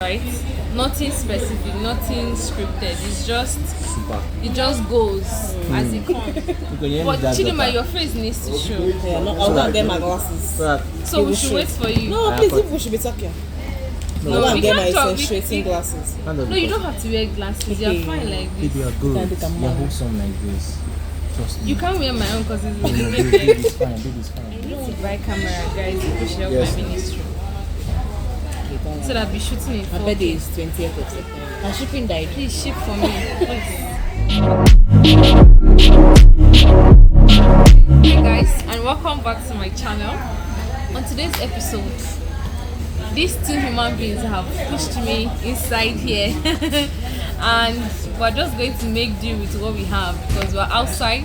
right? Nothing specific, nothing scripted. It's just Super. it just goes as it comes. But Chidima, your face needs to show. Yeah, no, I'll go and get my glasses. So we should wait for you. No, please, people should be talking. No, I'll go and we get my can't talk. concentrating glasses. No, you don't have to wear glasses. You're fine like this. Baby, you're good. You're wholesome like this. Trust me. You can't wear my own because it's Baby, really baby's fine. Baby's fine. I need to buy camera, guys. People should help Yes. my ministry. So that I'll be shooting it. My birthday is 20th of September. My shipping died. Please ship for me. Please. Hey guys, and welcome back to my channel. On today's episode, these two human beings have pushed me inside here and we're just going to make do with what we have because we're outside.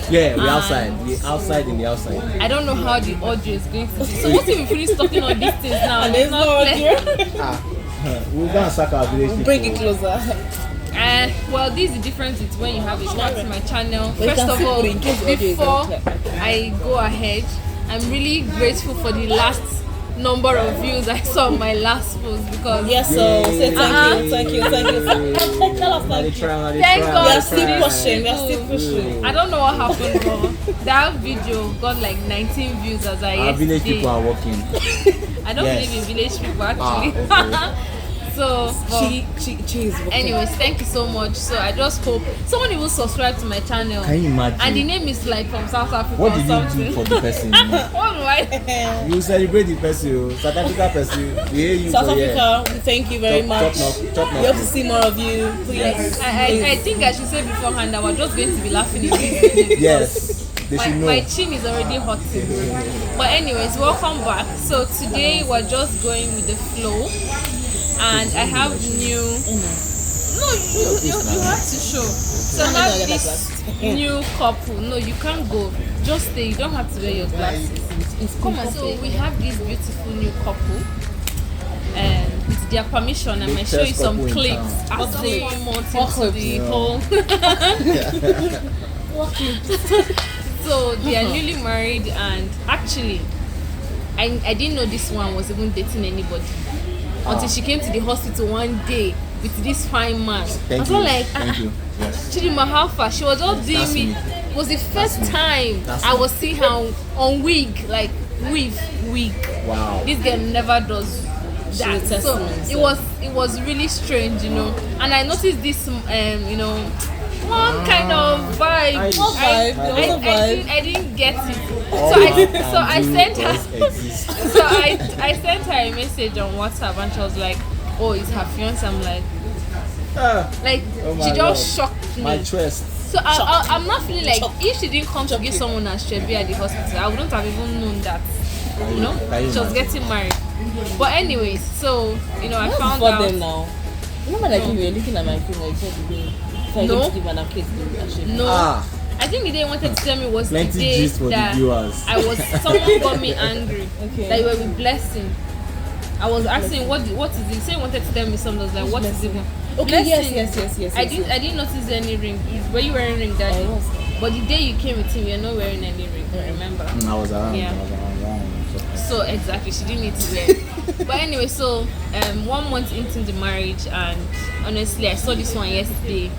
Yeah, we're outside. We're outside in the outside. I don't know how the audio is going to be. So what if we finish talking on these things now? And there's no audio. We'll go and sack our village. Bring it closer. Well, this is the difference with when you have a chat to my channel. But you First can of still all, put it in case the audio is before unclear. I go ahead, I'm really grateful for the last number of views I saw on my last post because Yes, so say thank you. Tell us thank you. Thank God. We are still pushing. We are still pushing. I don't know what happened, but that video got like 19 views as I Our village yesterday. people are working. I don't Yes. believe in village people actually. Okay. So, but She is working. anyways, thank you so much. So I just hope someone will subscribe to my channel. Can you imagine? And the name is like from South Africa What or did something. you do for the person? What do I? You celebrate the person, South Africa person. We hear you South for here. Africa, we thank you very much. Chop We hope to see more of you. Please. I think I should say beforehand that we're just going to be laughing in this video. Yes, they should know. My chin is already hurting. But anyways, welcome back. So today we're just going with the flow. And I have new. No, you have to show. So now this new couple. No, you can't go. Just stay. You don't have to wear your glasses. Come on. So we have this beautiful new couple. And with their permission, I might show you some couple in clips town. as they promote into the whole. So they are newly married, and actually, I didn't know this one was even dating anybody until she came to the hospital one day with this fine man. I was like, Thank you. Yes. Chidima, how far? She was just doing That's me. me. It was the first time That's I me. was seeing her on wig, like wig. Wow. This girl never does that. will So test me, it was really strange, you know. And I noticed this, one kind of vibe. What vibe? There was a vibe. I didn't get it. All So man I can sent do her. does exist. So I sent her a message on WhatsApp, and she was like, "Oh, it's her fiance." I'm like, like Oh my she just God. shocked me. My trust. So I'm not feeling like if she didn't come to give someone a Shebi at the hospital, I wouldn't have even known that. You know, Can you she was imagine? getting married. But anyways, so I What's found before out. them now? Remember that you were looking at my phone like you said today. If I No. don't give an kid to shape. No, Ah. I think the day you wanted to tell me was Plenty the day gist for the that viewers. someone got me angry. Okay. That you were with Blessing. I was asking what is it? You say you wanted to tell me something. I was like, what is it? Okay, Blessing. yes. I didn't notice any ring. Were you wearing ring that day? I was. But the day you came with him, you're not wearing any ring. Remember? I was around. Yeah. I was around. So exactly, she didn't need to wear it. But anyway, so 1 month into the marriage, and honestly, I saw this one yesterday.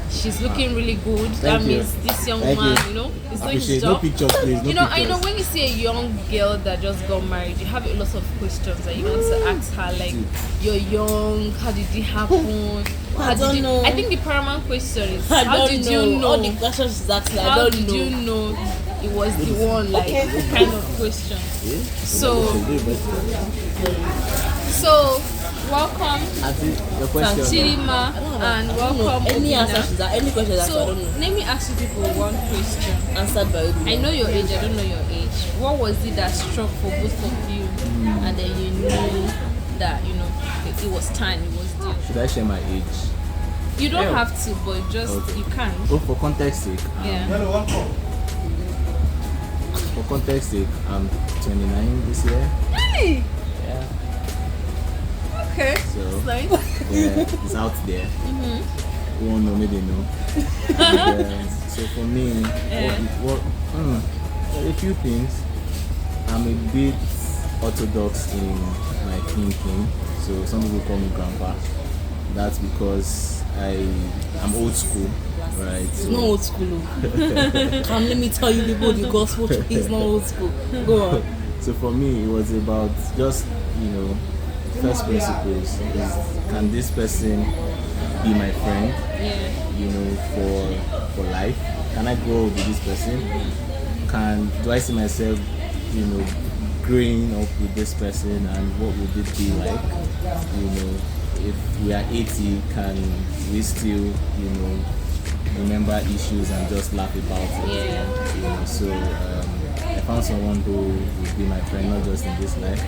She's looking really good. That Thank you. means this young Thank man, you. is doing his Appreciate. No job. pictures, please. No You know, pictures. I know when you see a young girl that just got married, you have a lot of questions that you want to ask her, like, you're young, how did it happen? I don't know. I think the paramount question is, I how don't did know. you know? All the questions she's asking, I How don't did know. you know it was the one, like, kind of question? So, welcome Auntie, your question. Chidima and welcome Any Obina. answer she's asking, any question that's I So, don't know. let me ask you people one question. Answered by Obina. I know your age, I don't know your age. What was it that struck for both of you? And then you knew that, it was time, it was due. Should I share my age? You don't Yeah. have to, but just, Okay. you can. Oh, for context sake. Yeah. For context sake, I'm 29 this year. Hey! Yeah. Okay. So Nice. yeah, it's out there. Who won't know, maybe know. So for me, Yeah. a few things. I'm a bit orthodox in my thinking, so some people call me grandpa. That's because I'm old school, right? It's not old school. Come, let me tell you people, the gospel is not old school. Go on. So for me, it was about just, first principles. Can this person be my friend? For life? Can I grow with this person? Do I see myself, growing up with this person, and what would it be like? If we are 80, can we still, remember issues and just laugh about it? Yeah. So I found someone who would be my friend, not just in this life,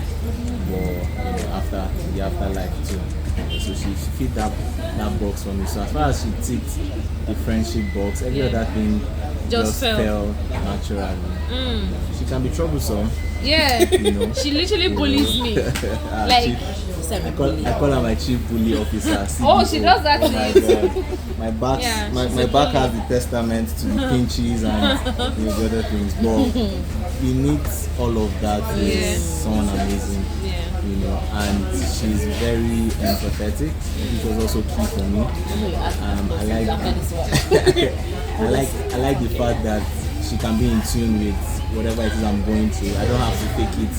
but after the afterlife too. So she fit that box for me. So as far as she ticked the friendship box, every other thing just fell naturally. She can be troublesome. Yeah. She literally bullies me. Like. I call her my chief bully officer. Oh, she does that to you. My back has the testament to the pinches and the other things. But beneath all of that is someone amazing. And she's very empathetic, which was also key for me. I like the fact that she can be in tune with whatever it is I'm going through. I don't have to fake it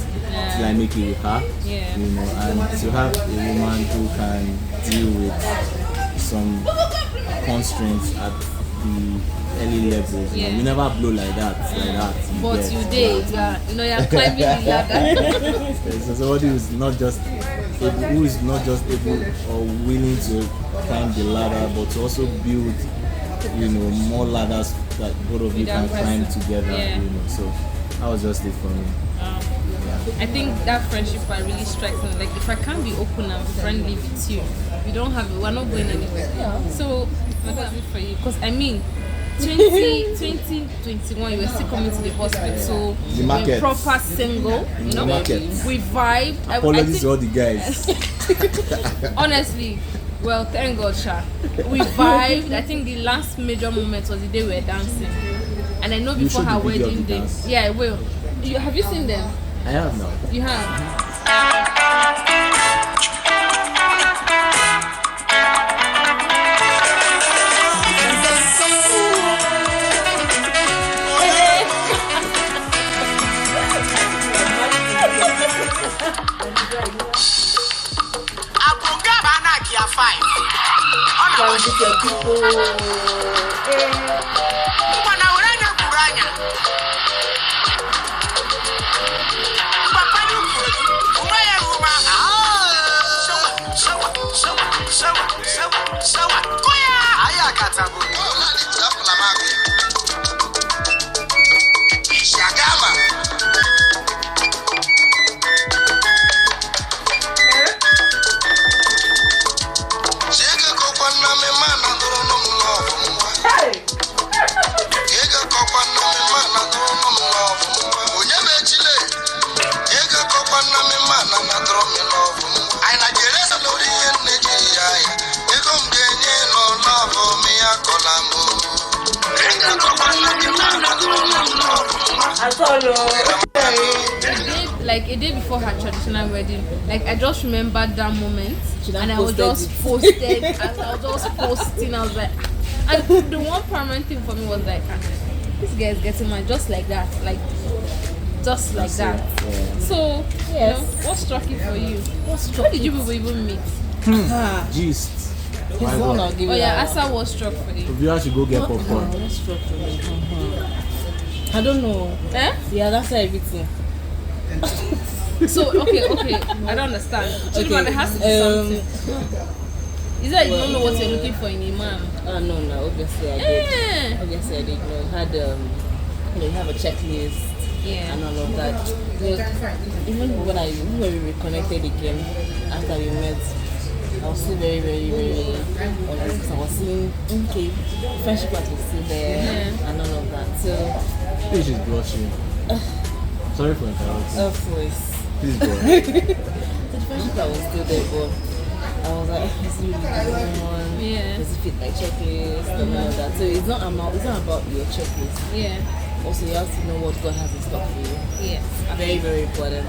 till I make it with her. And to have a woman who can deal with some constraints at the early levels. We never blow like that. But you did. You're climbing the ladder. So somebody who is not just able or willing to climb the ladder, but to also build, more ladders that both of you can climb together. So that was just it for me. I think that friendship part really strikes me. Like, if I can't be open and friendly with you, we're not going anywhere. So that's it for you. Because 2021, you were still coming to the hospital, so you were proper single. We vibed. Apologies to all the guys. Honestly, well, thank God, Sha. We vibed. I think the last major moment was the day we were dancing, and I know before her wedding day. Yeah, I will. Have you seen them? I have now. You have. Like a day before her traditional wedding, like I just remembered that moment, and I was just posted, and I was just posting. I was like, and the one paramount thing for me was like, this guy is getting mine just like that, just like that. So, what struck it for you? How did you people even meet? Gist. Asa, what struck for you? You should go get popcorn. What struck for me? I don't know. Yeah, that's everything. So okay, I don't understand. Children, it has to be something. Is that you don't know what you're looking for in a man? No, obviously I did. Obviously I did. Had you have a checklist and all of that. Even when we reconnected again after we met, I was still very, very, very honest, because I was seeing friendship was still there and all of that. So she's blushing. Sorry for interrupting. Of course. Please go. The friendship was still there, but I was like, is it really the one? Does it fit my checklist and all that? So it's not about your checklist. Also, you have to know what God has in store for you. Yes. Very, very important.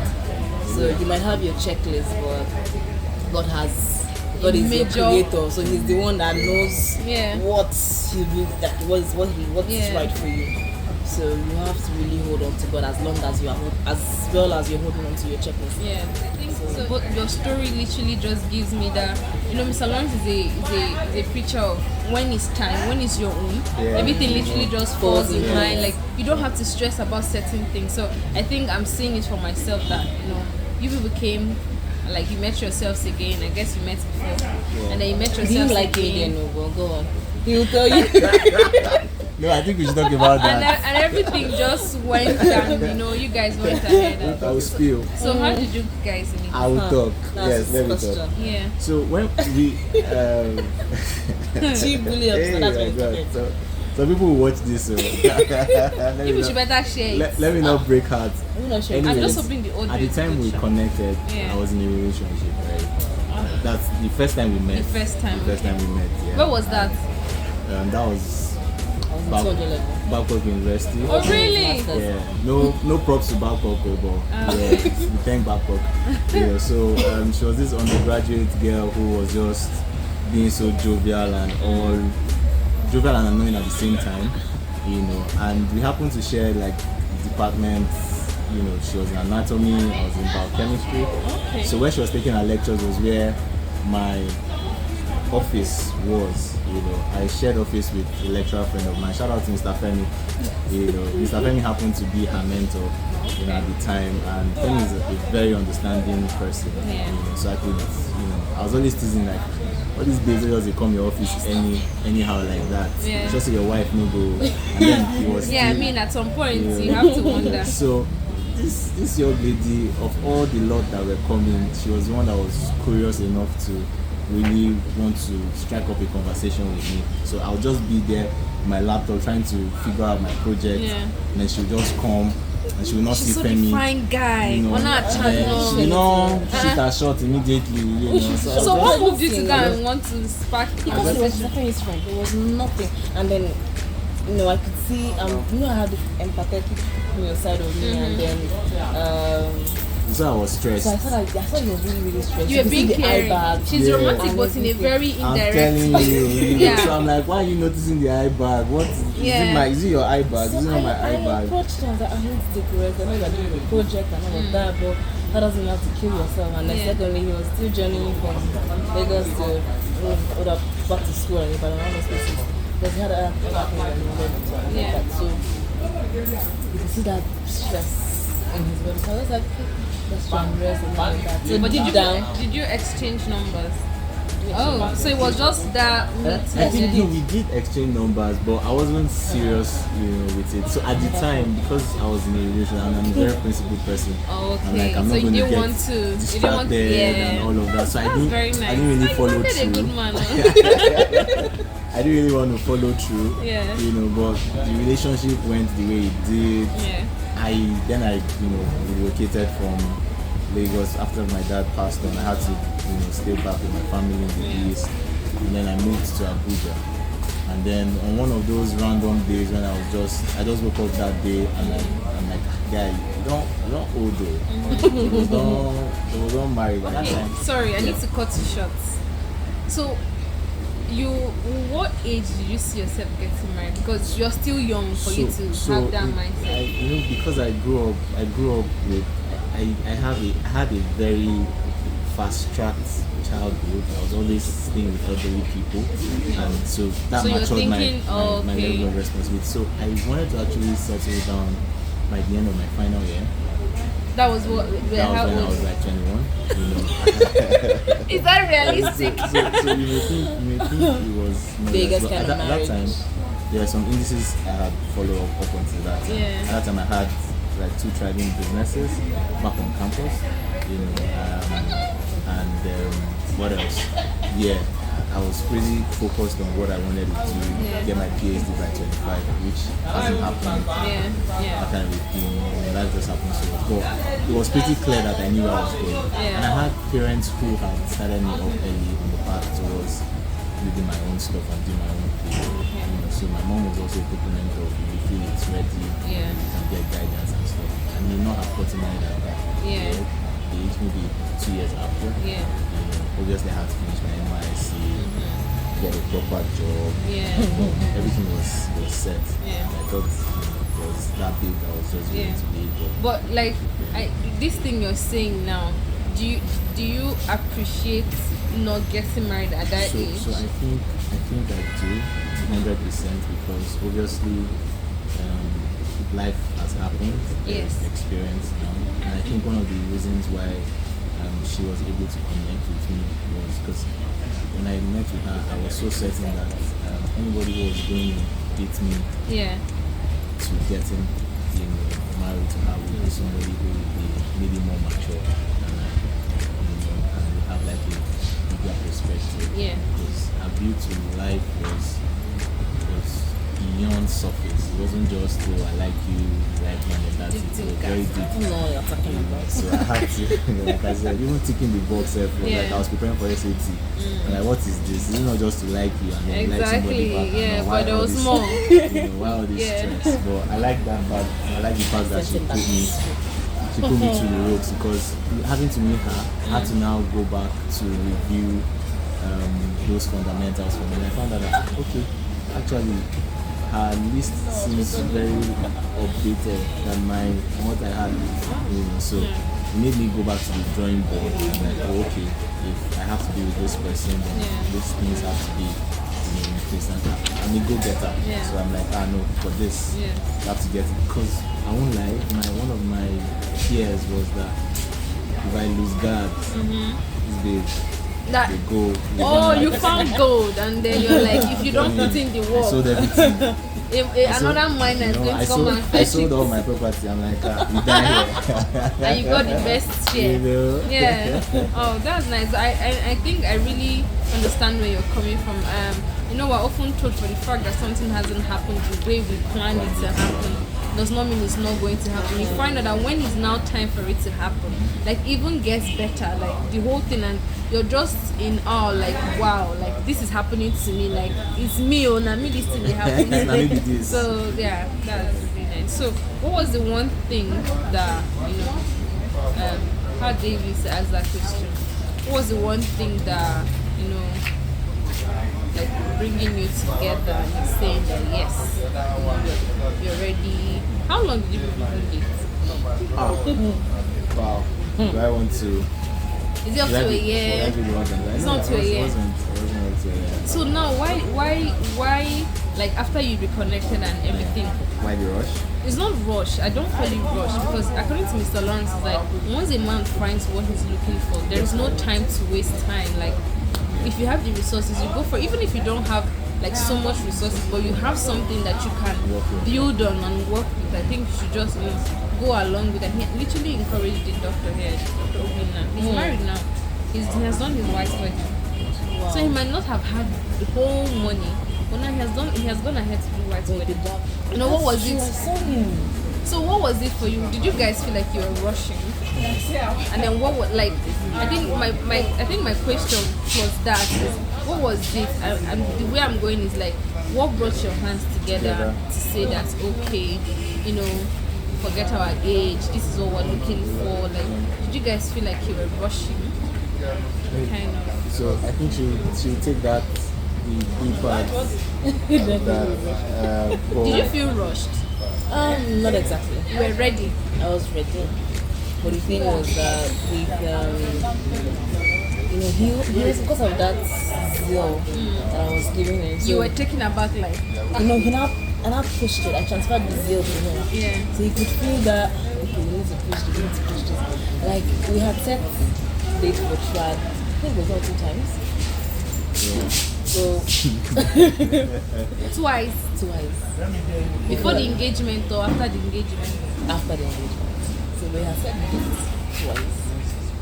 So you might have your checklist, but God is your creator, so He's the one that knows what He will, what is right for you. So you have to really hold on to God as long as you are, as well as you're holding on to your checklist. Yeah, I think so. But your story literally just gives me that, Mr. Lawrence is a picture of when it's time, when it's your own. Everything literally just falls in line. Like you don't have to stress about certain things. So I think I'm seeing it for myself that you people came. Like you met yourselves again. I guess you met before, and then you met yourselves again. Go on. He'll tell you. No, I think we should talk about that. And everything just went and you guys went ahead. I will spill. So how did you guys meet? I will talk. Yes, let me talk. Yeah. So when we so people will watch this. So People should better share it. Let me not break hearts. I'm just hoping the audience. At the time we connected, I was in a relationship, right? That's the first time we met. The first time we met. Yeah. Where was that? That was Babcock University. Oh really? Yeah. No props to Babcock, but we thank Babcock. So she was this undergraduate girl who was just being so jovial and annoying at the same time, and we happened to share like departments. She was in anatomy, I was in biochemistry. Okay. So where she was taking her lectures was where my office was. I shared office with a lecturer friend of mine. Shout out to Mr. Femi. Mr. Femi happened to be her mentor, at the time, and Femi is a very understanding person. So I could, I was always teasing like, all these days they come your office anyhow like that. Just so your wife no go. And then he was at some point you have to wonder. So this young lady, of all the lot that were coming, she was the one that was curious enough to really want to strike up a conversation with me. So I'll just be there with my laptop trying to figure out my project, and then she'll just come and she will not see Femi. She's so fine guy. Shoot her shot immediately. So what moved you to go and want to spark the conversation? Because it was Femi's friend. It was nothing, and then I could see I had the empathetic side of me, and then. So I was stressed. So I thought he was really, really stressed. You were being caring. She's romantic, but in a very indirect way. I'm telling you. So I'm like, why are you noticing the eye bag? What is it your eye bag? So is it not my eye bag? I approached her. I was like, I need to take rest. I know you're doing a project and all of that, but that doesn't mean you have to kill yourself. And then secondly, he was still journeying from Lagos to back to school and all those places. Because he had other things that he wanted to. So you can see that stress in his body. So I was like, let's try and rest and all of that. So but did you exchange numbers? Oh, so it was just that meeting. I think we did exchange numbers, but I wasn't serious, with it. So at the time, because I was in a relationship and I'm a very principled person, okay. I'm not going to get distracted and all of that. So I didn't really follow through. A good man. I didn't really want to follow through, but the relationship went the way it did. I relocated from Lagos after my dad passed on. I had to stay back with my family in the East, and then I moved to Abuja. And then on one of those random days when I just woke up that day and I'm like, guy, you don't old though. It was not married by that time. Sorry, I need to cut you short. So what age did you see yourself getting married? Because you're still young for you to have that mindset. Because I grew up with I had a very fast-tracked childhood. I was always staying with elderly people, and so that matured my level of responsibility. So I wanted to actually settle down by the end of my final year. That was when I was like 21. Is that realistic? So you may think it was biggest kind of marriage. At that time, there are some indices I had followed up until that. At that time, I had like 2 thriving businesses back on campus, and what else? I was pretty focused on what I wanted to do, get my PhD by 25, which hasn't happened. That kind of thing, that just happened so much. But it was pretty clear that I knew where I was going. And I had parents who had started me off early on the path towards building my own stuff and doing my own thing. So my mom was also a proponent of, if you feel it's ready, you can get guidance and stuff. I may not have gotten married at that. age, maybe 2 years after. Yeah. Obviously, I had to finish my NYC, get a proper job. Yeah. Everything was set. Yeah. I thought it was that big. I was just going to be. But like, this thing you're saying now, do you appreciate not getting married at that age? So I think I do 100% because obviously life has happened. Yes. Experience now, and I think one of the reasons why she was able to connect with me was because when I met with her, I was so certain that anybody who was going to date me to getting married to her would be somebody who would be maybe more mature than I, and would have like a bigger perspective. Yeah. Because her view to life was beyond surface. It wasn't just I like you like me, and that's it. It was very deep. I don't know what you're talking about. So I had to, like I said, even ticking the box, like I was preparing for SAT. And like, what is this? It's not just to like you and then like somebody back. Yeah, but there was more. Why all this stress? But I like that part. I like the fact that she put me through the ropes, because having to meet her, I had to now go back to review those fundamentals for me. And I found out that okay, actually, her list seems very updated than what I had, so it made me go back to the drawing board and like, okay, if I have to be with this person, then these things have to be in place, and I'm a go-getter. So I'm like, no, for this, I have to get it, because I won't lie, one of my fears was that if I lose guard, they go. You found gold, and then you're like, if you don't put in the work, I sold everything. Another miner is going to come and fetch I sold all my property. I'm like, you die here. And you got the best share. Yeah. Oh, that's nice. I think I really understand where you're coming from. We're often told for the fact that something hasn't happened the way we planned it to happen does not mean it's not going to happen. You find out that when it's now time for it to happen, like even gets better, like the whole thing, and you're just in awe, like wow, like this is happening to me, like it's me, or not me, this thing is happening. So yeah, that's really nice. So what was the one thing that how Davis asked that question? What was the one thing that like bringing you together and saying that yes, you're ready? How long did you even date? Wow. Do I want to? Is it up to a year? It's not to a year. It wasn't to a year. So now, why, like after you reconnected and everything? Why the rush? It's not rush. I don't call it rush, because according to Mr. Lawrence, it's like once a man finds what he's looking for, there is no time to waste time. Like if you have the resources, you go for it. Even if you don't have like so much resources, but you have something that you can build on and work with, I think you should just go along with it. He literally encouraged the doctor here, Dr. Obina. He's married now. He has done his wife's wedding. Wow. So he might not have had the whole money, but now he has gone ahead to do wife's wedding. What was it? So what was it for you? Did you guys feel like you were rushing? And then what was I think my question was that what was it? And the way I'm going is like, what brought your hands together to say that okay, forget our age, this is what we're looking for? Like, did you guys feel like you were rushing? Kind of. So I think she'll take that the part that did you feel rushed? Not exactly. You were ready. I was ready. But the thing was that he was, because of that zeal that I was giving him. So, you were taken aback, like. He now pushed it. I transferred the zeal to him. Yeah. So he could feel that, okay, we need to push this, Like, we had set dates for trial. I think it was all 2 times. Yeah. So Twice. Before the Yeah. engagement or after the engagement? After the engagement. So we had set dates twice.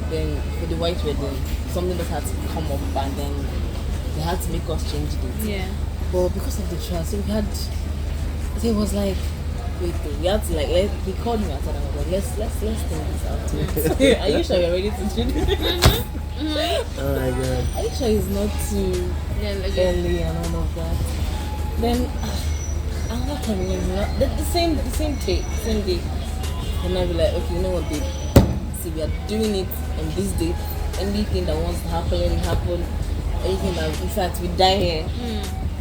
Then for the white wedding, something that had to come up, and then they had to make us change dates. Yeah. But because of the trial, so we had. So it was like, wait, we had to he called me and said, let's think this out. Are you sure you're ready to do this? Oh my god. Are you sure it's not too early and all of that? Then another time again, the same day. And I'll be like, okay, you know what, babe? see, we are doing it on this date. Anything that wants to happen, let it happen. Anything that, in fact, we die here.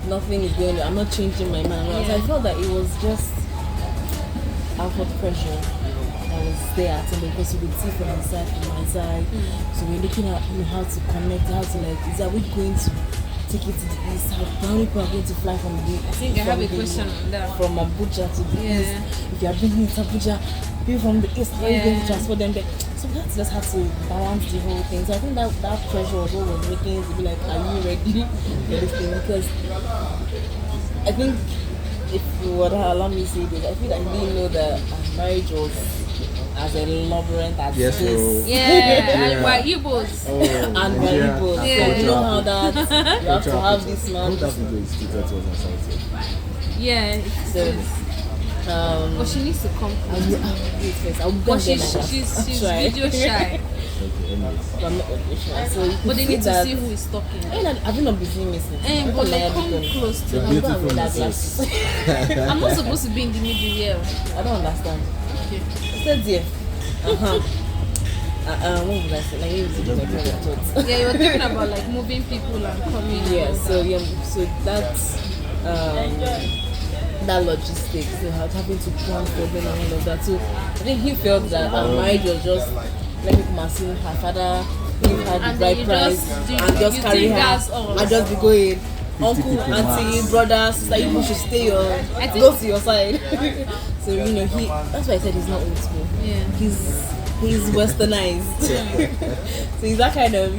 Nothing is going on. I'm not changing my mind. I felt that it was just outward pressure that was there at him, because you could see from his side, from my side. So we're looking at how to connect, how to are we going to take it to the east? How many people are going to fly from the? I think I have a question on that. From Abuja to the east. If you are bringing it to Abuja, people from the east, how are you going to transfer them there? So we just have to balance the whole thing. So I think that pressure was what was making it to be like, are you ready for this thing? Because I think, if you would allow me to say this, I feel like he didn't know that marriage was as elaborate as this. And we're Igbos. And we're Igbos. So you know how that you have to have this man. Who that video is tweeted was assaulted? Yeah. So, but she needs to come. But she's video shy. I'm not shy. So but they need to see who is talking. Have you not been seeing me since? But they come close to her. I'm not supposed to be in the middle here. I don't understand. Okay. Stay there. What was I saying? Yeah, you were talking about like moving people and coming. Yeah, so that's that logistics, so having to plan for them and all of that. So I think he felt that our marriage was just, let me come and see her father, give her the bride price, and just carry her and just be going. Uncle, auntie, brother, sister, you should stay or go to your side. So that's why I said he's not old school. Yeah. He's westernized. So he's that kind of,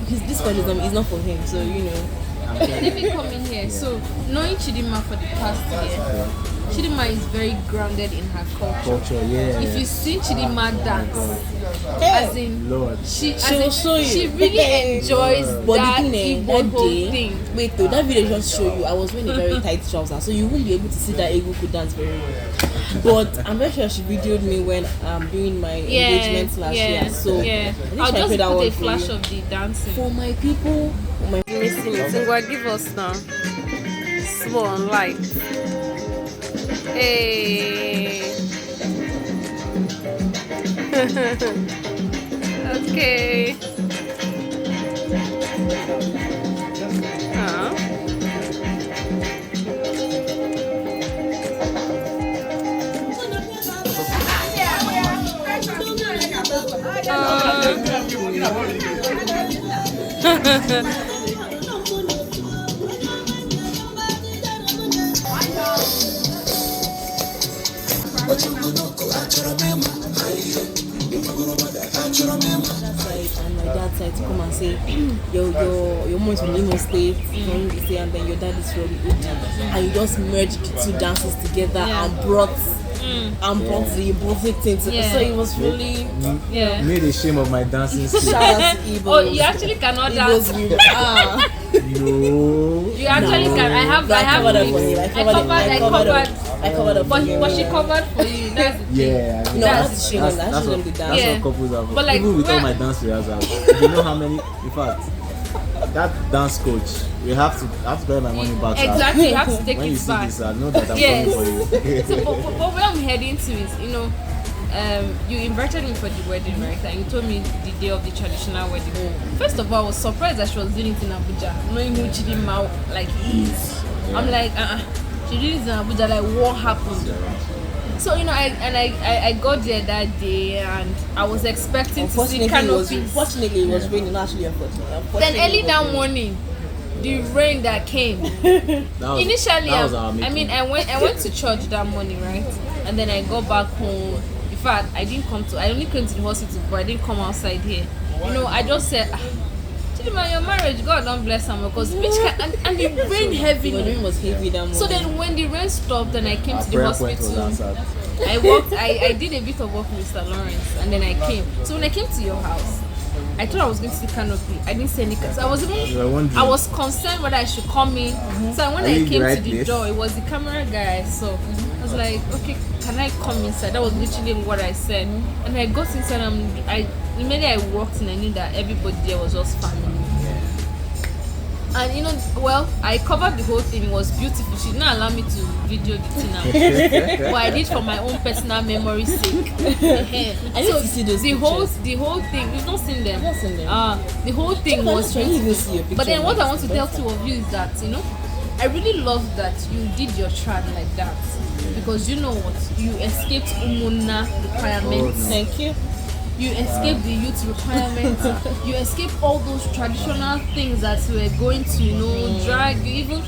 this feminism is not for him. So let me come in here. So knowing Chidima for the past year, Chidima is very grounded in her culture. If you see Chidima dance, as in Lord, she really enjoys that Igbo whole thing. Wait though, that video just show you I was wearing a very tight trouser, so you won't be able to see that Igbo could dance very well. But I'm very sure she videoed me when I'm doing my engagement last year. So I'll just put a flash of the dancing for my people. Give us now. Small light. Hey. Okay. And my dad side to come and say, your mom is from Imo State, and then your dad is from Uji, and you just merged the two dances together and brought the Ibothic thing to so it was really made a shame of my dancing skills. Shout out to Igbo. Oh, you actually cannot dance. No. You actually can. I covered up. But she covered for you. That's the thing. That's the shame. That's what couples have. But like, even with all my dance rehearsals, you know how many? In fact, that dance coach, we have to pay my money back. Exactly, you have to take when it you see back. this, I know that I'm coming for you. So, but where I'm heading to is, you invited me for the wedding, right? And you told me the day of the traditional wedding. First of all, I was surprised that she was doing it in Abuja, knowing who Chidima is. I'm like, she did it in Abuja. Like, what happened? So I got there that day and I was expecting to see canopies. Unfortunately, it was raining. Actually, unfortunately. Then early that morning, the rain that came. Initially, I went to church that morning, right? And then I got back home. In fact, I only came to the hospital, but I didn't come outside here. I just said, Chidima, your marriage, God don't bless her, because and it rained heavily. The rain was heavy that morning. So then when the rain stopped and I came to the hospital, I did a bit of work with Mr. Lawrence, and then I came. So when I came to your house, I thought I was going to see canopy. I didn't see any. So I was concerned whether I should come in. So when I came to the door, it was the camera guy. So I was like, okay, can I come inside? That was literally what I said. And I got inside and immediately I walked in, I knew that everybody there was just family. And well, I covered the whole thing. It was beautiful. She didn't allow me to video the thing now, but I did for my own personal memory's sake. I need to see those the pictures. whole thing. You've not seen them. Not seen them. The whole thing was beautiful. But then what I want to tell two of you is that I really love that you did your trad like that, because you know what, you escaped Umuna requirements. Thank you. You escape the youth requirements. You escape all those traditional things that were going to, drag you. Even,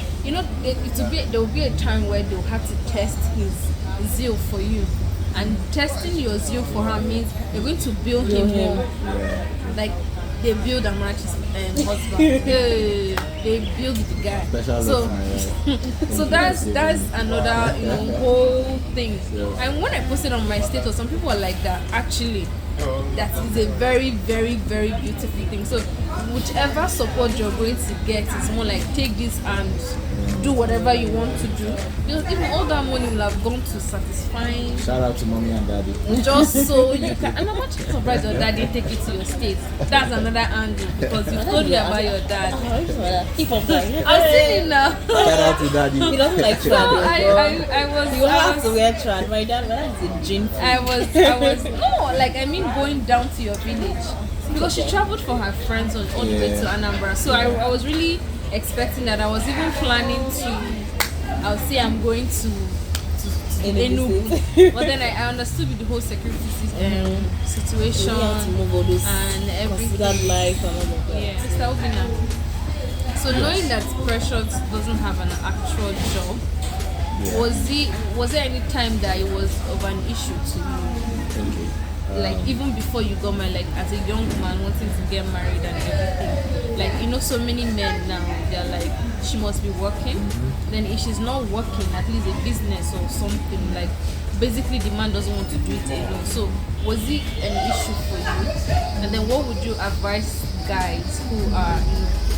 there will be a time where they'll have to test his zeal for you. And testing your zeal for her means you're going to build him more. Like, they build a match husband. They build the guy. So that's another whole thing. And when I posted on my status, some people are like that. Actually, that is a very, very, very beautiful thing. So whichever support you're going to get is more like take this and do whatever you want to do. Because even all that money will have gone to satisfying. Shout out to mommy and daddy. Just so you can. And I'm actually surprised your daddy take you to your state. That's another angle, because you told me about your dad. I'm saying now. Shout out to daddy. He doesn't like So trad. I was. You have to wear trad. My dad is a gin. I was going down to your village, because she traveled for her friends on all the way to Anambra. So I was really expecting that. I was even planning to, I would say I'm going to Enugu, but then I understood with the whole security situation and everything. Life and all of that. Yeah, Sister Obina. So knowing that Precious doesn't have an actual job, was there any time that it was of an issue to you? Like even before you got married, like as a young man wanting to get married and everything, like so many men now, they're like, she must be working. Then if she's not working, at least a business or something, like basically the man doesn't want to do it alone. So was it an issue for you? And then what would you advise guys who are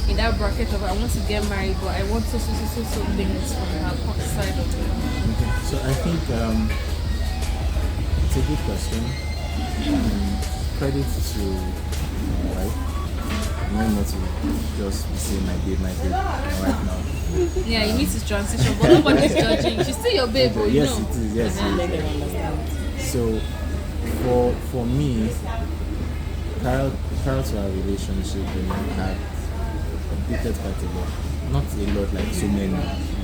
in that bracket of I want to get married but I want so things from her side of it? So I think it's a good question. Credit to my wife. I'm not to just be saying my babe right now. Yeah, you need to transition, but nobody's judging. She's still your babe, you yes, know. it is. Yes, it is. So for me, prior to our relationship, we had dated quite a lot. Not a lot, like so many.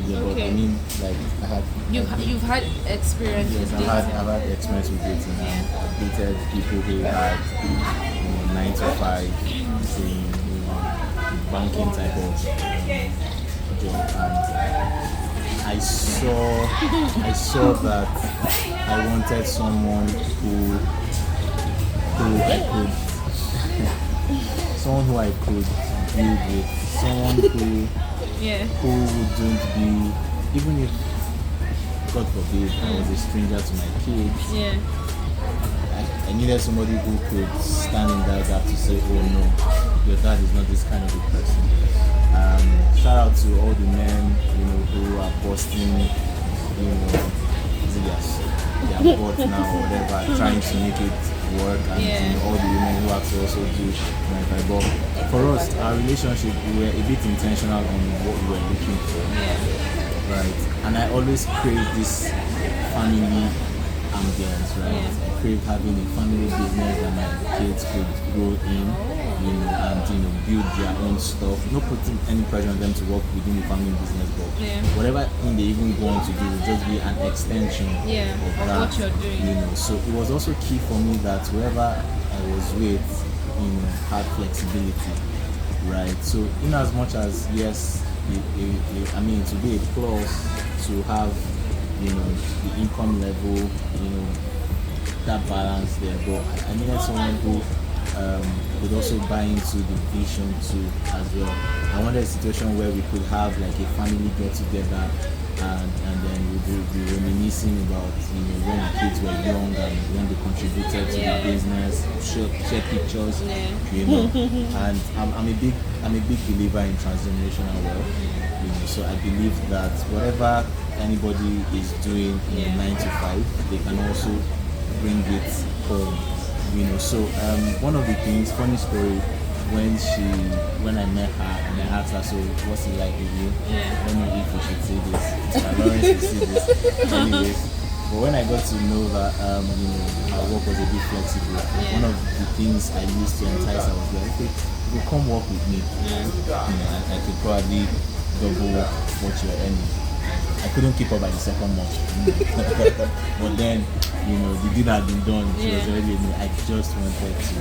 Yeah, but I mean, like I had. You've had experience with dating. I've had experience with dating. I've dated people who had 9 to 5, saying banking type of job, and I saw that I wanted someone who I could build with, someone who wouldn't be, even if God forbid I was a stranger to my kids. I needed somebody who could stand in that gap to say, oh no, your dad is not this kind of a person. Shout out to all the men, who are posting, their butt now or whatever, trying to make it work, and all the women who have to also do but for us, our relationship, we were a bit intentional on what we were looking for. Right. And I always crave this family ambience, right? I crave having a family business that my kids could grow in, and build their own stuff. Not putting any pressure on them to work within the family business, but whatever thing they even go on to do will just be an extension of that, what you're doing. So it was also key for me that whoever I was with, had flexibility, right? So in as much as yes, it would be a plus to have the income level, that balance there, but I needed someone who could also buy into the vision too as well. I wanted a situation where we could have like a family get together and then we'd be reminiscing about when the kids were young and when they contributed to the business, share pictures, and I'm a big believer in transgenerational wealth. So I believe that whatever anybody is doing in 9 to 5, they can also bring it home. So one of the things, funny story, when I met her and I asked her, so what's it like with you? I don't know if we should say this. Lawrence will see this. Anyways, but when I got to know that her work was a bit flexible, one of the things I used to entice her was like, okay, you come work with me. I could probably double what you're earning. I couldn't keep up by the second month. But then, the deal had been done. She was already with me. I just wanted to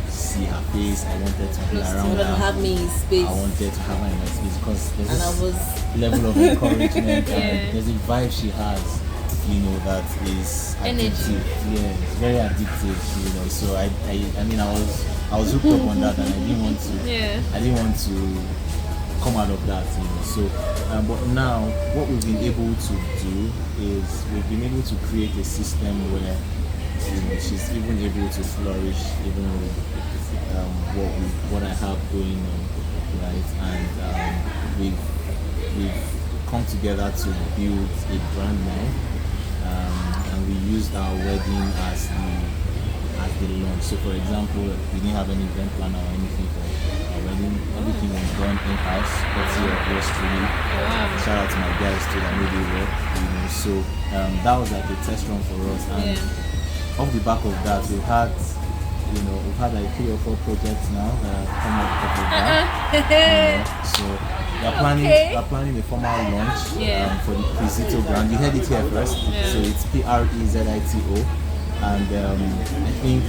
see her face. I wanted to be around her. Have me in space. I wanted to have her in my space because there's this level of encouragement and there's a vibe she has, that is addictive. Yeah, it's very addictive, So I was hooked up on that and I didn't want to come out of that, So, but now what we've been able to do is we've been able to create a system where she's even able to flourish, even with what I have going on, right? And we've come together to build a brand now, and we used our wedding as the launch. So, for example, we didn't have any event planner or anything for our wedding. Everything was done in-house, courtesy of yours truly. Shout out to my guys too that made it work. So that was like a test run for us, and off the back of that, we've had like 3 or 4 projects now that have come up of that. So we're planning a formal launch for the Prezito brand. You heard it here first. So it's Prezito. And I think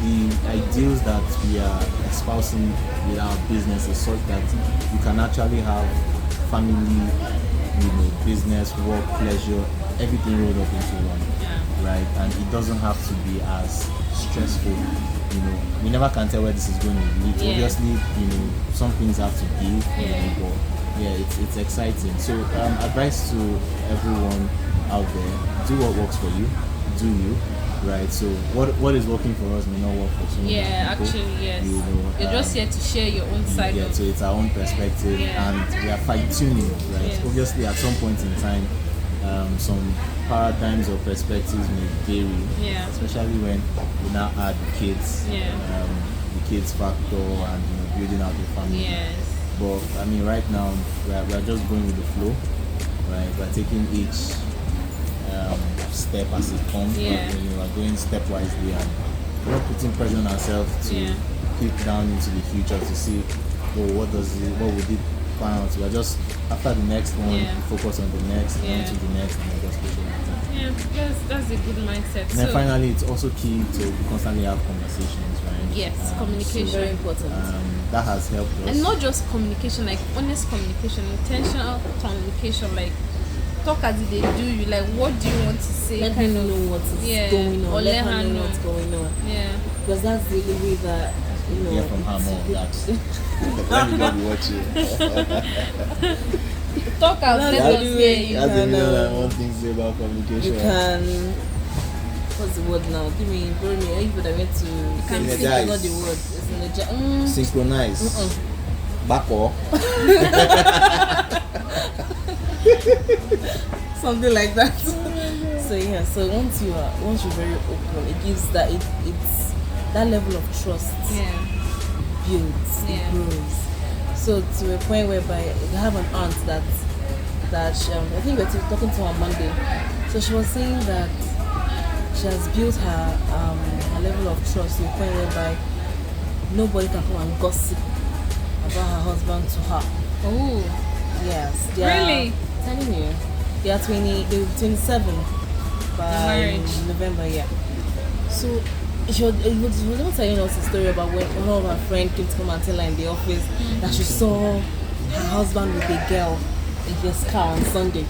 the ideals that we are espousing with our business is such that you can actually have family, business, work, pleasure, everything rolled up into one, right? And it doesn't have to be as stressful. We never can tell where this is going to lead. Obviously, some things have to give, but it's exciting. So advice to everyone out there: do what works for you, do you. Right, so what is working for us may not work for some people. Actually, yes. You're just here to share your own side. So it's our own perspective, and we are fine-tuning, right? Obviously, at some point in time, some paradigms or perspectives may vary, especially when we now add the kids, the kids factor, and building out the family. But right now we're just going with the flow, right? We're taking each step as it comes. We're going stepwisely, and we're not putting pressure on ourselves to peek down into the future to see what would it pan out. We're just after the next one, focus on the next, and to the next, and just push it. That's a good mindset. And then finally, it's also key to constantly have conversations, right? Yes, communication. Very important. That has helped us. And not just communication, like honest communication, intentional communication, like talk as they do you, like what do you want to say? Let them know what is going on. Or let her know what's going on. Because that's the way that hear from her more of that. Everybody watching. Talk out. Let us hear you. That's another one thing to say about communication. You can. What's the word now? Give me, borrow me. People that went to. Synergize. Not the word. It's synchronize. Back off. Something like that. So once you're very open, it gives that it's that level of trust builds, it grows. So to a point whereby you have an aunt that I think we were talking to her on Monday. So she was saying that she has built her level of trust to a point whereby nobody can come and gossip about her husband to her. Oh. Yes. Really? Telling you. They are 27 by November, So she was even telling us a story about when one of her friends came to come and tell her in the office that she saw her husband with a girl in his car on Sunday.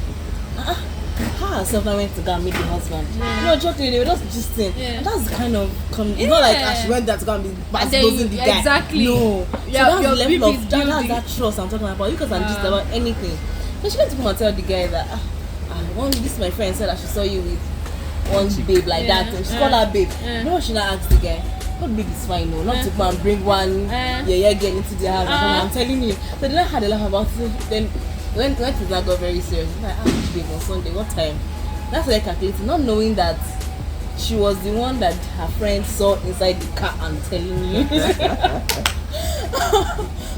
Her herself now went to go and meet the husband. No, joking, they were just gisting. That's kind of it's not like she went there to go and be exposing the guy. Exactly. No. So that's the level of that trust I'm talking about. You guys can gist about anything. So she went to come and tell the guy that this my friend said that she saw you with one babe like that, and she called her babe. You know what she now asked the guy? What babe is fine, no? Not to go and bring one girl into the house. I'm telling you. So then I had a laugh about it. Then when things got very serious, I was like, babe, on Sunday, what time? That's what I calculated, not knowing that she was the one that her friend saw inside the car and telling you.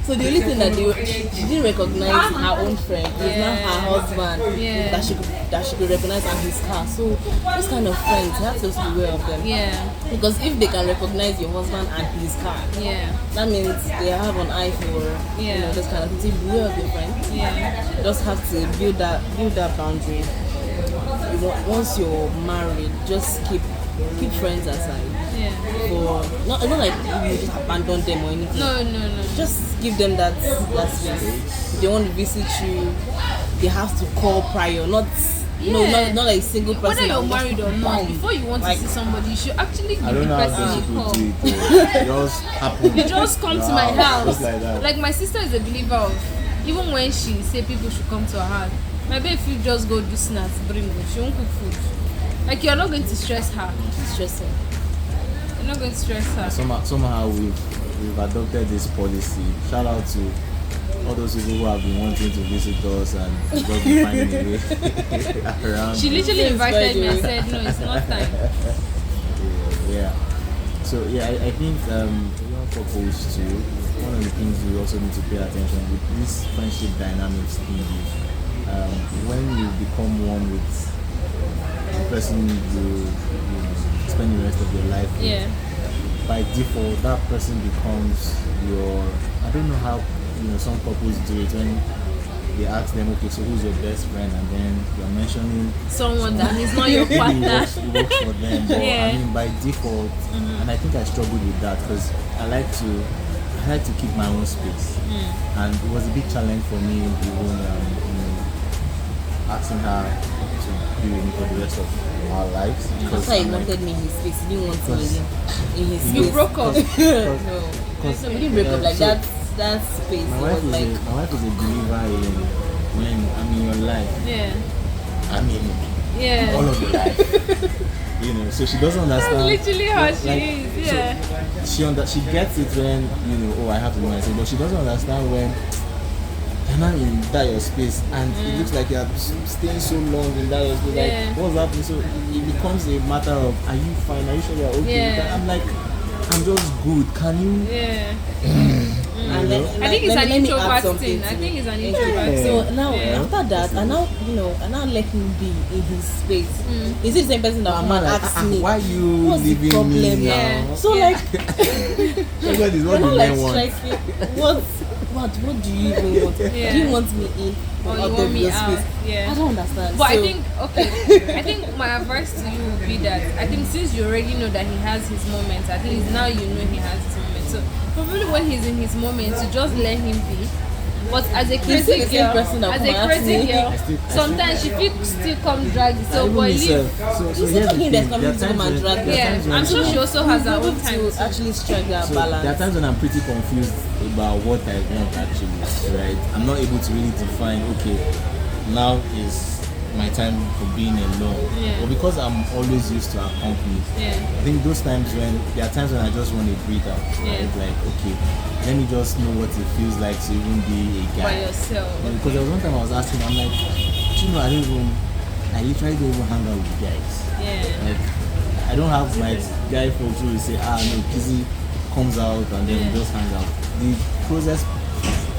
So the only thing that she didn't recognize her own friend is now her husband that she could recognize on his car. So those kind of friends, you have to be aware of them. Yeah. Because if they can recognize your husband and his car, that means they have an eye for those kind of things. So be aware of your friends. Yeah. You just have to build that boundary. You know, once you're married, just keep friends aside. Yeah. For not like you just abandon them or anything. No. Just give them that space. If they want to visit you, they have to call prior, not like single person. Whether you're married or not, before you want to see somebody, you should actually give the person a call. It just happens. You just come to my house. Just like that. Like my sister is a believer of, even when she say people should come to her house, my babe, if you just go do snacks, bring her. She won't cook food. Like you're not going to stress her. Stress her. You're not going to stress her. Somehow we've adopted this policy. Shout out to all those people who have been wanting to visit us and just be finding a way around. She literally invited me and said, no, it's not time. Yeah. So I think young couples too, one of the things we also need to pay attention with this friendship dynamics thing is when you become one with the person you spend the rest of your life with, by default that person becomes your, I don't know how some couples do it when they ask them, okay, so who's your best friend, and then you're mentioning someone that is not your partner. It works for them, but I mean by default, and I think I struggled with that because I like to keep my own space, and it was a big challenge for me even asking her to be with me for the rest of our lives. That's why he wanted me in his space. He didn't want me in his space. You broke up. No, so we didn't break up like that. That space. My wife is a believer in when I'm in your life. Yeah. I mean, all of your life. So she doesn't understand. That's literally how she is. Yeah. So she gets it when I have to do myself, but she doesn't understand when you're not in that your space and it looks like you're staying so long in that your space. Like what's happening? So it becomes a matter of, are you fine? Are you sure you're okay? I'm like, I'm just good. Can you? I think it's an introvert thing. I think it's an introvert thing. So now after that, I now let him be in his space. Is it the same person that man asked me? Why you what's the leaving problem me now? So like, what is what you're you not want? What do you even want? Do you want me in or you want me out? I don't understand. But I think my advice to you would be that I think since you already know that he has his moments, at least now you know he has his moments. So probably when he's in his moments, you just let him be. But as a crazy girl, sometimes she still come drag it. So boy, leave. So here's the thing. There's come and drag it. Yeah, I'm sure she also has her own time to actually strike that balance. There are times when I'm pretty confused about what I want actually, right? I'm not able to really define, okay, now is my time for being alone. But because I'm always used to our company, I think those times when there are times when I just want to breathe out. Right? Like, okay, let me just know what it feels like to even be a guy by yourself. Because there was one time I was asking, I'm like, I literally don't even hang out with guys. Like, I don't have my guy folks who will say, no, Kizzy comes out and then we just hang out. The closest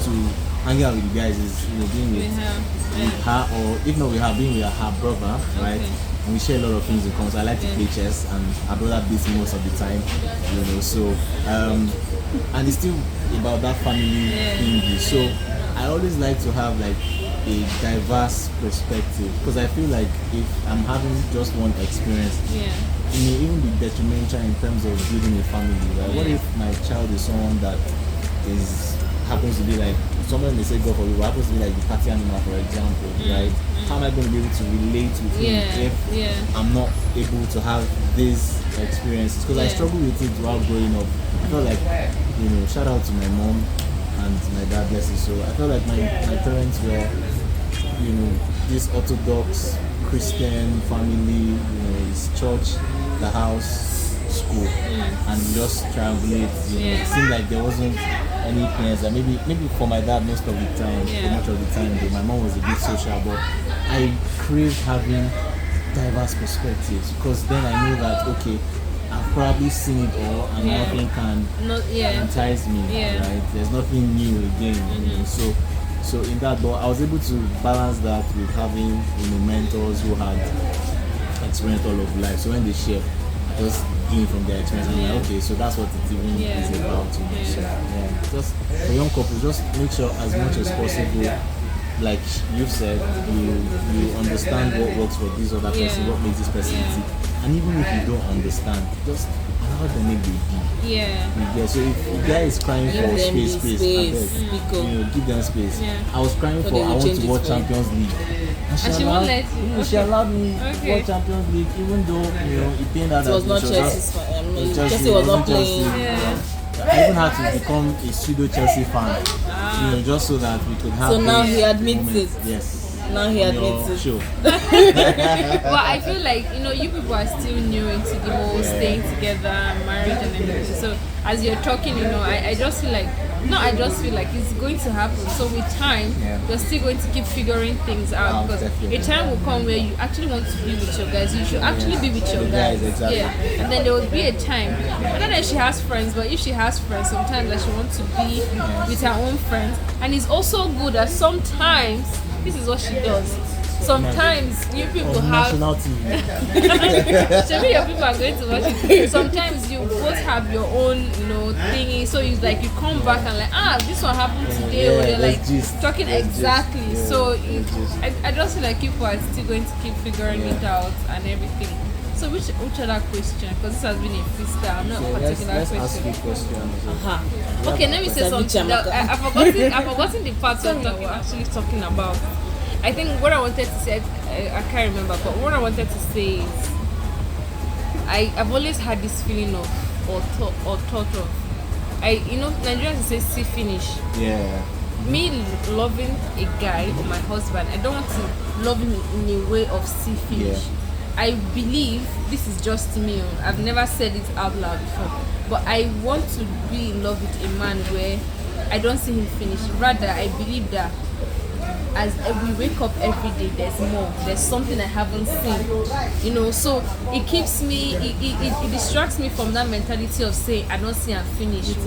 to hanging out with the guys is being with her, or if not with her, being with her brother, right? And we share a lot of things in common. So I like to play chess, and our brother beats me most of the time, So and it's still about that family thing. So I always like to have like a diverse perspective, because I feel like if I'm having just one experience, it may even be detrimental in terms of building a family. Right? What if my child is someone that happens to be like someone they say go for you, happens to be like the party animal, for example, right? How am I going to be able to relate with him if I'm not able to have these experiences? Because I struggled with it while growing up. I felt like, shout out to my mom and my dad, bless you. So I felt like my parents were, this Orthodox Christian family, it's church, the house, school, and just triangulate. It seemed like there wasn't any plans. And maybe for my dad most of the time, for much of the time, though, my mom was a bit social, but I crave having diverse perspectives, because then I know that okay, I've probably seen it all, and nothing can entice me. Right? There's nothing new again. You know? So in that, but I was able to balance that with having mentors who had experienced all of life. So when they share, just gain from their experience. I'm like, okay, so that's what it even is about. So just for young couples, just make sure as much as possible, like you've said, you understand what works for this other person, what makes this person tick. And even if you don't understand, just allow them make the be. So if the guy is crying for space, give them space. I was crying for I want to watch Champions League. And she won't let you. She allowed me watch Champions League, even though it pained her that it was not Chelsea's fan. Chelsea was not playing. I even had to become a pseudo Chelsea fan, just so that we could have. So now he admits moments. it. Yes. Now he admits it. Sure. Well, I feel like you people are still new into the whole staying together, marriage, and everything. So as you're talking, I just feel like it's going to happen. So with time, you're still going to keep figuring things out, because a time will come where you actually want to be with your guys. You should actually be with your guys. Exactly. And then there will be a time. I don't know if she has friends, but if she has friends, sometimes that she wants to be with her own friends. And it's also good that sometimes this is what she does. Sometimes you people have national TV. Maybe your people are going to watch it. Sometimes you both have your own, thingy. So it's like you come back and like, this one happened today, or you're like talking exactly. So I just feel like people are still going to keep figuring it out and everything. So which other question? Because this has been a freestyle, not a particular let's question. ask you questions. Okay, let me say something. I've forgotten the part we're actually talking about. I think what I wanted to say, I can't remember, but what I wanted to say is I've always had this feeling of or thought of Nigerians say see finish. Yeah. Me loving a guy or my husband, I don't want to love him in a way of see finish. I believe, this is just me, I've never said it out loud before, but I want to be in love with a man where I don't see him finish. Rather, I believe that as we wake up every day, there's something I haven't seen, so it keeps me, it distracts me from that mentality of saying I don't see I'm finished,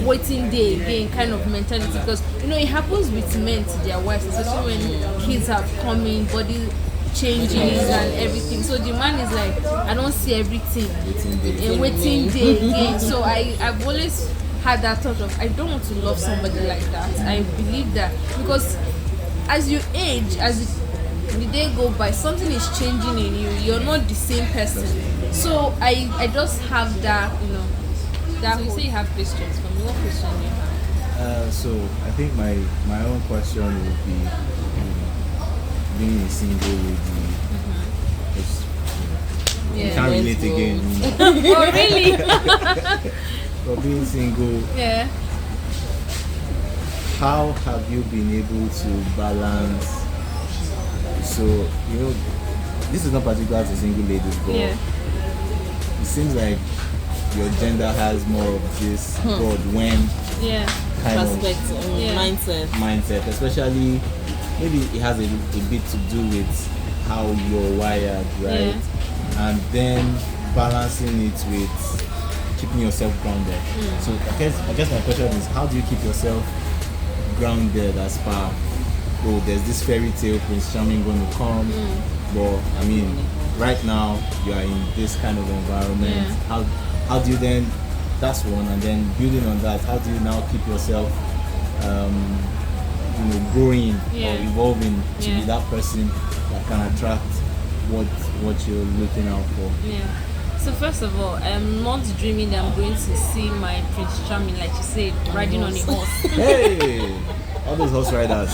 waiting day again kind of mentality, because it happens with men to their wives, especially when kids have come in, body changes and everything. So the man is like, I don't see everything. Waiting day again. So I've always had that thought of I don't want to love somebody like that. I believe that because as you age, as the day go by, something is changing in you. You're not the same person. So I just have that, that. So you say you have questions for me. What question do you have? So I think my own question would be being a single lady. You can't relate again. Oh really? For being single. Yeah. How have you been able to balance? So this is not particular to single ladies, but it seems like your gender has more of this God when kind perspective, mindset, especially maybe it has a bit to do with how you're wired, right? And then balancing it with keeping yourself grounded. So I guess my question is, how do you keep yourself grounded as far? Oh, there's this fairy tale Prince Charming going to come, but I mean, right now you are in this kind of environment. How do you then? That's one, and then building on that, how do you now keep yourself, growing or evolving to be that person that can attract what you're looking out for? So first of all, I'm not dreaming that I'm going to see my Prince Charming, like you said, riding on a horse. Hey, all those horse riders.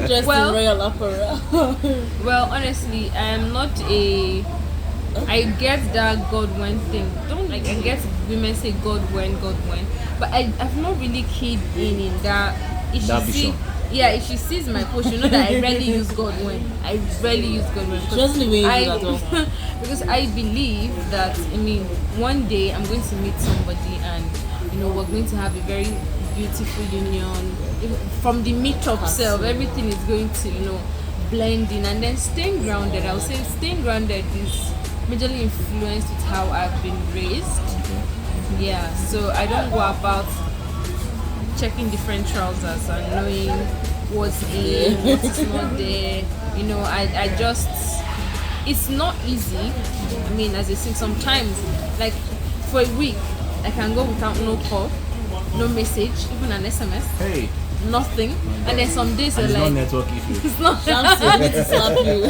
Just in royal opera. Well, honestly, I'm not a. I get that God when thing. I get women say God when, but I've not really keyed in that. If that she vision. if she sees my post, that I rarely use God when. I rarely use God when. Just the way you use at all. Because I believe that one day I'm going to meet somebody and we're going to have a very beautiful union. From the meet-up self, everything is going to blend in, and then staying grounded. I would say staying grounded is majorly influenced with how I've been raised. Yeah, so I don't go about checking different trousers and knowing what's in, what is not there. You know, I just, it's not easy. I mean, as I say, sometimes, like for a week, I can go without no call, no message, even an SMS. Hey. Nothing. And then some days are It's like, not network issue. it's not. Shamsu, I need to slap you.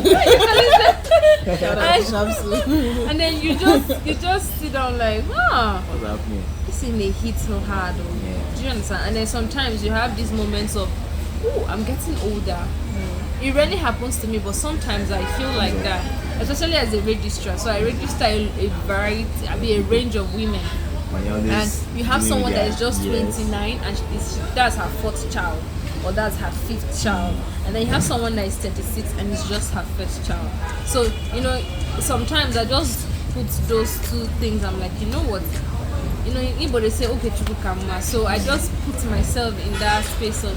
Shout out to Shamsu. And then you just sit down like, What's happening? this in a hit so hard. Oh. Yeah. Do you understand? And then sometimes you have these moments of, oh, I'm getting older. It rarely happens to me, but sometimes I feel like that, especially as a registrar. So I register a variety, a range of women. And you have someone that is just 29 and that's her 4th child, or that's her 5th child, and then you have someone that is 36 and it's just her 1st child. So you know, sometimes I just put those two things. I'm like, you know what, you know, anybody say okay Chukukama, so I just put myself in that space of,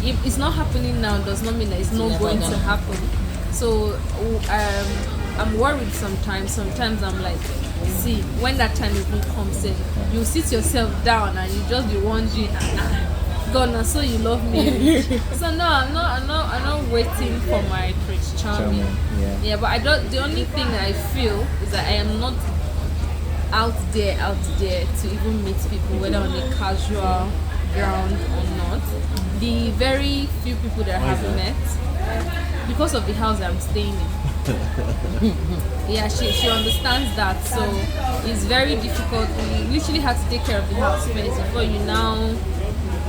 if it's not happening now does not mean that it's not going to happen. So I'm worried sometimes I'm like, see, when that time even comes in, you sit yourself down and you just be wondering, God, now so you love me. So no, I'm not waiting for my Prince Charming. Yeah, but I don't. The only thing I feel is that I am not out there to even meet people, whether on a casual ground or not. The very few people that I have met, because of the house I'm staying in. Yeah, she understands that, so it's very difficult. You literally have to take care of the house first before you now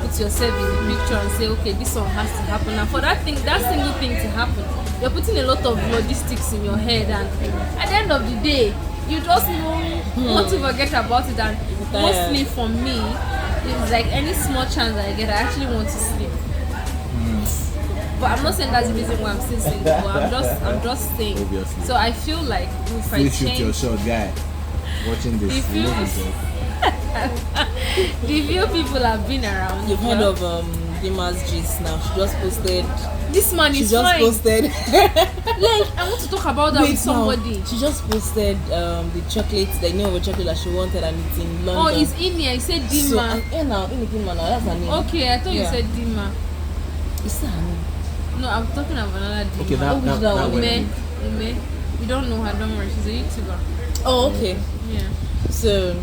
put yourself in the picture and say, okay, this one has to happen. And for that single thing to happen, you're putting a lot of logistics in your head, and at the end of the day, you just want to forget about it. And mostly for me, it's like any small chance I get, I actually want to sleep. But I'm not saying that's the reason why I'm still single, but I'm just saying. Obviously. So I feel like if I shoot your shot, guy. Watching this, the few people have been around. You've heard of Dima's gist now. She just posted. This man is fine. She just posted. Like, I want to talk about that with somebody. She just posted the chocolate, the name of a chocolate that she wanted, and it's in London. Oh, it's in here. He said Dima. So, now, Dima now, that's her name. Okay, I thought you said Dima. Is that her name? No, I'm talking about another Dima. Okay, that Ume. You don't know her, don't worry. She's a YouTuber. Oh, okay. Yeah. So,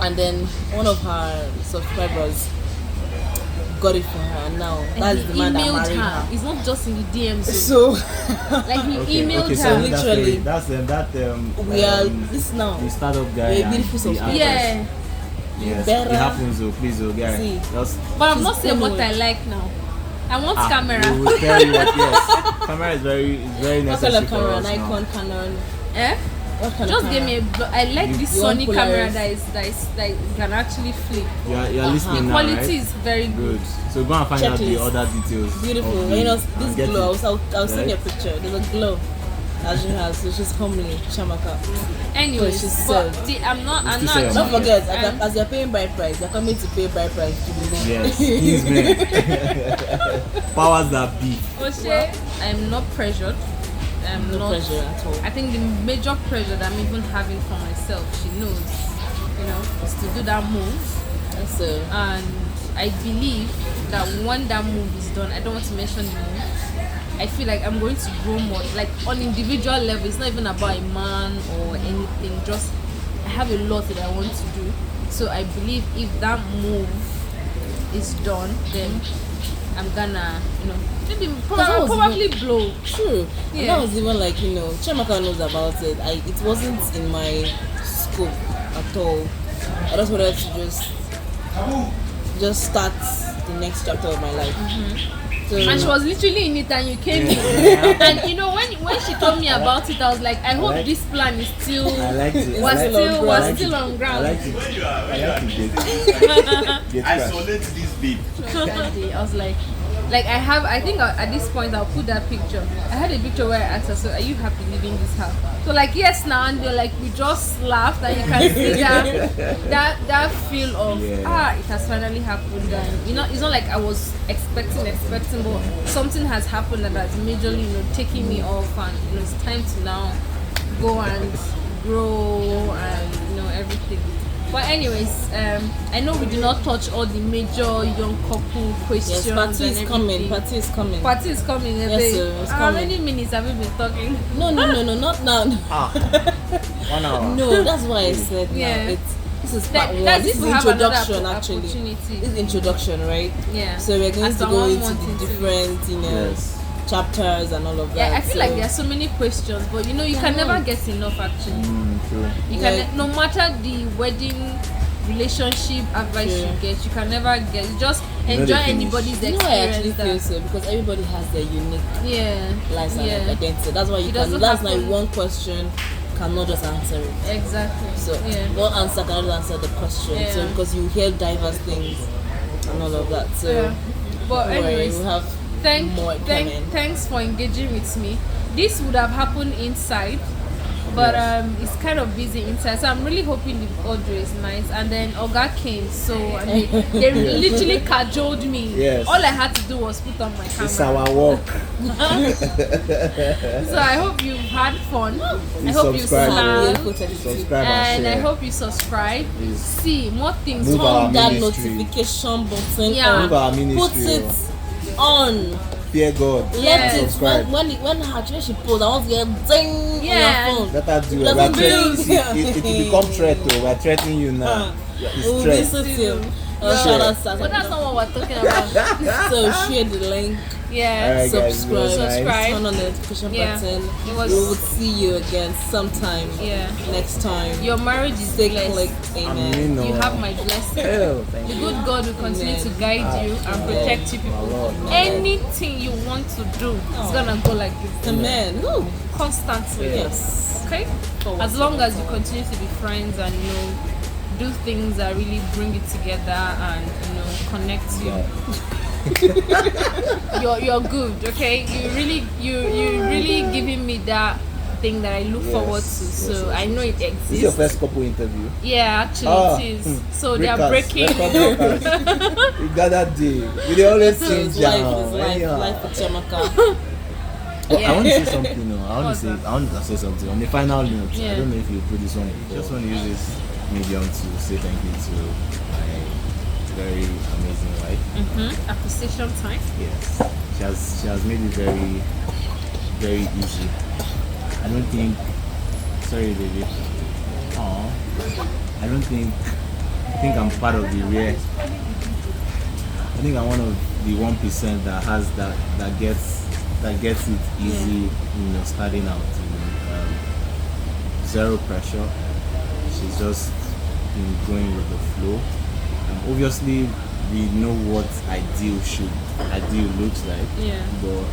and then one of her subscribers got it for her, and now that's the man that married her. It's not just in the DMs. So, like he emailed her. So literally, that's we are this now. The startup guy. We're beautiful subscribers. Yeah. Yes, better it happens, so please, guy. See. But I'm not saying what I like now. I want camera. We will tell you what. Yes, camera is very necessary. What color camera? For us Nikon, Canon. What kind just give me a. I like this Sony camera that can actually flip. You're listening the now, quality right? is very good. So go and find out the other details. Beautiful. You know this glow. I'll send you a picture. There's a glow that she has. So she's comely, Chamaka. Anyway, I'm not. Don't forget, as you're paying bride price, you're coming to pay bride price to be there. Yes, please, man. Powers that be. Oshe, I'm not pressured. I'm no not pressure at all. I think the major pressure that I'm even having for myself, she knows, is to do that move. And I believe that when that move is done, I don't want to mention the move. I feel like I'm going to grow more, like on individual level. It's not even about a man or anything. Just I have a lot that I want to do. So I believe if that move is done, then I'm gonna, maybe probably blow. True. Yeah. And that was even like, Chiamaka knows about it. It wasn't in my scope at all. I just wanted to just start the next chapter of my life. Mm-hmm. So, and she was literally in it, and you came in. And when she told me about it, I was like, I hope this plan is still was still on ground. I isolate this babe. I was like I think at this point I'll put that picture. I had a picture where I asked her, so are you happy leaving this house? So like yes now, and they're like we just laughed, and you can see that feel of it has finally happened. And it's not like I was expecting, but something has happened that has majorly taking me off, and it's time to now go and grow and everything. But anyways, I know we did not touch all the major young couple questions. Yes, party is coming. Party is coming. Party is coming. Yes, sir, it's How coming. many minutes have we been talking? No, not now. 1 hour. No, that's why I said Yeah. now. This is part one. Let's This is have another introduction actually. opportunity. This is introduction, right? Yeah. So we're going As to go someone into wanting the to- different, Yes. chapters and all of that. Yeah, I feel so like there are so many questions, but you can never get enough actually. True. You Like- can, no matter the wedding relationship advice True. you get, you can never get. You just know enjoy the finish. anybody's You know, I actually experience. feel so because everybody has their unique Yeah. lives and Yeah. identity. That's why you It can. doesn't That's like happen- one question cannot just answer it. Exactly. So yeah. one answer cannot answer the question. So Yeah. because you hear diverse things and all of that. So Yeah. But don't worry, anyways, we'll have more coming. thanks for engaging with me. This would have happened inside, but it's kind of busy inside. So I'm really hoping the audio is nice. And then Oga came, so they literally cajoled me. Yes. All I had to do was put on my camera. It's our work. So I hope you've had fun. I Please hope you subscribe. smiled. Subscribe And I share. hope you subscribe. Please. See more things. Move our Turn that ministry. notification button Yeah. on. Move our Put ministry. it on. Fear God. Yeah. Let it Subscribe. when she posts, I want to get ding Yeah. on your phone. Better do it. Doesn't We're bring- threatening- it will become threat though. We're threatening you now. We'll It's threat. visit you. No. Shout out to But that's not what we're talking about. So share the link, Yeah. Alright, guys, subscribe, it was nice. Subscribe. turn on the notification Yeah. button. It was- We will see you again sometime. Yeah. Next time. Your marriage is Stay blessed. clicked. I Amen. mean, You have my blessing. Hell, thank The you. good God will continue Amen. to guide you and protect you My people. Lord. Anything you want to do is gonna go like this. Amen. Woo. Constantly. Yes. Okay? As long as you continue to be friends and do things that really bring you together and connect you. You're good, okay? You really giving me that thing that I look forward to. So I know it This is your exists. first couple interview. Yeah, actually it is. So they are Breakers, breaking. record breakers. We got that day. We dey always So change it's life, down. it's life, Anyhow. life with Chiamaka. I want to say something. No, I want What's to say. that? I want to say something on the final note. Yeah. I don't know if you put this one. Just want to use this medium to say thank you to my very amazing wife. Appreciation time. Yes, she has made it very, very easy. I don't think. Sorry, baby. Oh, I don't think. I think I'm part of the rare. I think I'm one of the 1% that has that gets it easy. Starting out. Zero pressure. She's just been going with the flow. Obviously, we know what ideal looks like. Yeah. But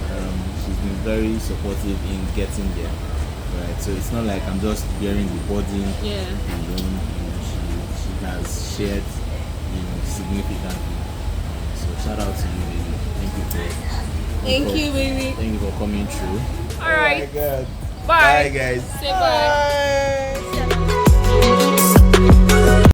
she's been very supportive in getting there. Right. So it's not like I'm just bearing the burden Yeah. alone. She has shared, significantly. So shout out to you, baby. Thank you, baby. Thank you for coming through. All right. Oh my God. Bye. Bye, guys. Say bye. Bye.